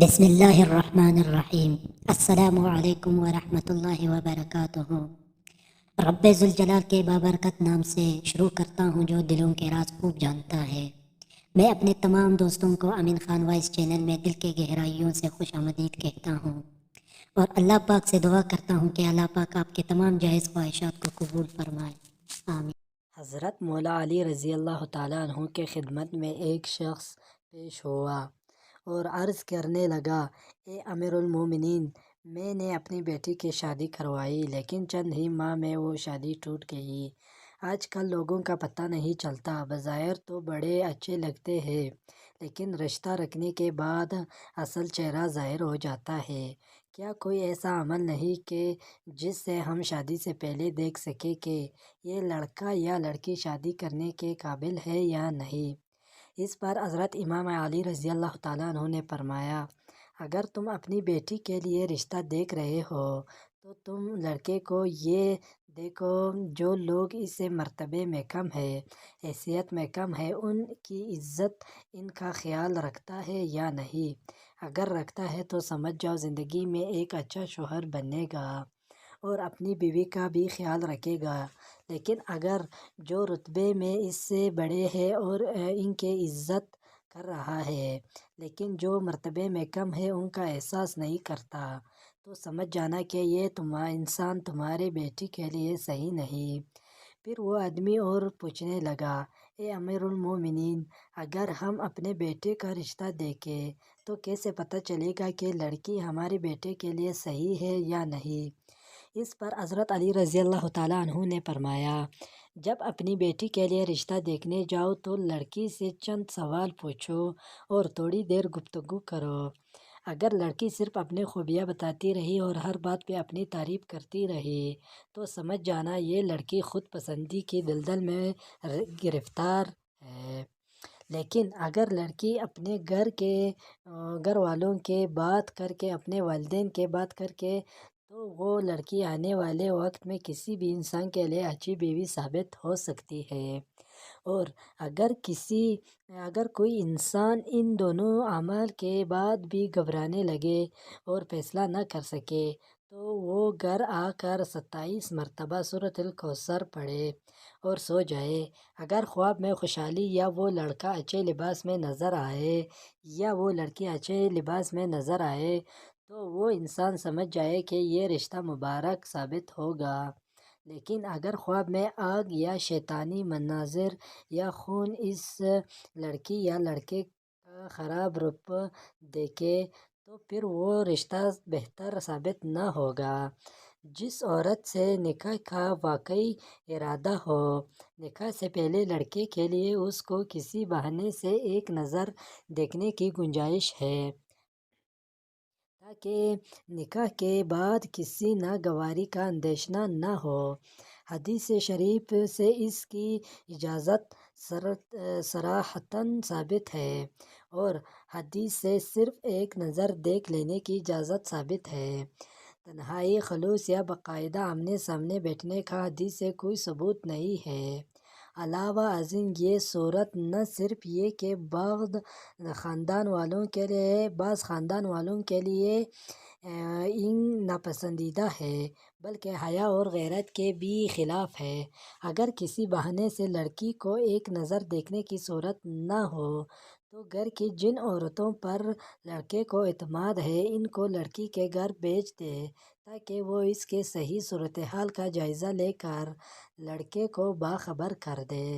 بسم اللہ الرحمن الرحیم۔ السلام علیکم ورحمۃ اللہ وبرکاتہ۔ رب ذوالجلال کے بابرکت نام سے شروع کرتا ہوں جو دلوں کے راز خوب جانتا ہے۔ میں اپنے تمام دوستوں کو امین خان وائس چینل میں دل کے گہرائیوں سے خوش آمدید کہتا ہوں اور اللہ پاک سے دعا کرتا ہوں کہ اللہ پاک آپ کے تمام جائز خواہشات کو قبول فرمائے، آمین۔ حضرت مولا علی رضی اللہ تعالیٰ عنہ کے خدمت میں ایک شخص پیش ہوا اور عرض کرنے لگا، اے امیر المومنین، میں نے اپنی بیٹی کی شادی کروائی لیکن چند ہی ماہ میں وہ شادی ٹوٹ گئی۔ آج کل لوگوں کا پتہ نہیں چلتا، بظاہر تو بڑے اچھے لگتے ہیں لیکن رشتہ رکھنے کے بعد اصل چہرہ ظاہر ہو جاتا ہے۔ کیا کوئی ایسا عمل نہیں کہ جس سے ہم شادی سے پہلے دیکھ سکیں کہ یہ لڑکا یا لڑکی شادی کرنے کے قابل ہے یا نہیں؟ اس پر حضرت امام علی رضی اللہ تعالیٰ عنہ نے فرمایا، اگر تم اپنی بیٹی کے لیے رشتہ دیکھ رہے ہو تو تم لڑکے کو یہ دیکھو جو لوگ اس سے مرتبے میں کم ہے، حیثیت میں کم ہے، ان کی عزت ان کا خیال رکھتا ہے یا نہیں۔ اگر رکھتا ہے تو سمجھ جاؤ زندگی میں ایک اچھا شوہر بنے گا اور اپنی بیوی کا بھی خیال رکھے گا، لیکن اگر جو رتبے میں اس سے بڑے ہیں اور ان کی عزت کر رہا ہے لیکن جو مرتبے میں کم ہے ان کا احساس نہیں کرتا، تو سمجھ جانا کہ یہ انسان تمہاری بیٹی کے لیے صحیح نہیں۔ پھر وہ آدمی اور پوچھنے لگا، اے امیر المومنین، اگر ہم اپنے بیٹے کا رشتہ دیکھیں تو کیسے پتہ چلے گا کہ لڑکی ہمارے بیٹے کے لیے صحیح ہے یا نہیں؟ اس پر حضرت علی رضی اللہ تعالیٰ عنہ نے فرمایا، جب اپنی بیٹی کے لیے رشتہ دیکھنے جاؤ تو لڑکی سے چند سوال پوچھو اور تھوڑی دیر گفتگو کرو۔ اگر لڑکی صرف اپنی خوبیاں بتاتی رہی اور ہر بات پہ اپنی تعریف کرتی رہی تو سمجھ جانا یہ لڑکی خود پسندی کی دلدل میں گرفتار ہے۔ لیکن اگر لڑکی اپنے گھر والوں کے بات کر کے، اپنے والدین کے بات کر کے، تو وہ لڑکی آنے والے وقت میں کسی بھی انسان کے لیے اچھی بیوی ثابت ہو سکتی ہے۔ اور اگر کوئی انسان ان دونوں اعمال کے بعد بھی گھبرانے لگے اور فیصلہ نہ کر سکے تو وہ گھر آ کر 27 مرتبہ سورۃ الکوثر پڑھے اور سو جائے۔ اگر خواب میں خوشحالی یا وہ لڑکا اچھے لباس میں نظر آئے یا وہ لڑکی اچھے لباس میں نظر آئے تو وہ انسان سمجھ جائے کہ یہ رشتہ مبارک ثابت ہوگا، لیکن اگر خواب میں آگ یا شیطانی مناظر یا خون اس لڑکی یا لڑکے کا خراب روپ دیکھے تو پھر وہ رشتہ بہتر ثابت نہ ہوگا۔ جس عورت سے نکاح کا واقعی ارادہ ہو، نکاح سے پہلے لڑکے کے لیے اس کو کسی بہانے سے ایک نظر دیکھنے کی گنجائش ہے تاکہ نکاح کے بعد کسی ناگواری کا اندیشہ نہ ہو۔ حدیث شریف سے اس کی اجازت صراحتاً ثابت ہے اور حدیث سے صرف ایک نظر دیکھ لینے کی اجازت ثابت ہے۔ تنہائی، خلوص یا باقاعدہ آمنے سامنے بیٹھنے کا حدیث سے کوئی ثبوت نہیں ہے۔ علاوہ ازیں یہ صورت نہ صرف یہ کہ بعض خاندان والوں کے لیے ناپسندیدہ ہے بلکہ حیا اور غیرت کے بھی خلاف ہے۔ اگر کسی بہانے سے لڑکی کو ایک نظر دیکھنے کی صورت نہ ہو تو گھر کی جن عورتوں پر لڑکے کو اعتماد ہے ان کو لڑکی کے گھر بھیج دے تاکہ وہ اس کے صحیح صورتحال کا جائزہ لے کر لڑکے کو باخبر کر دے۔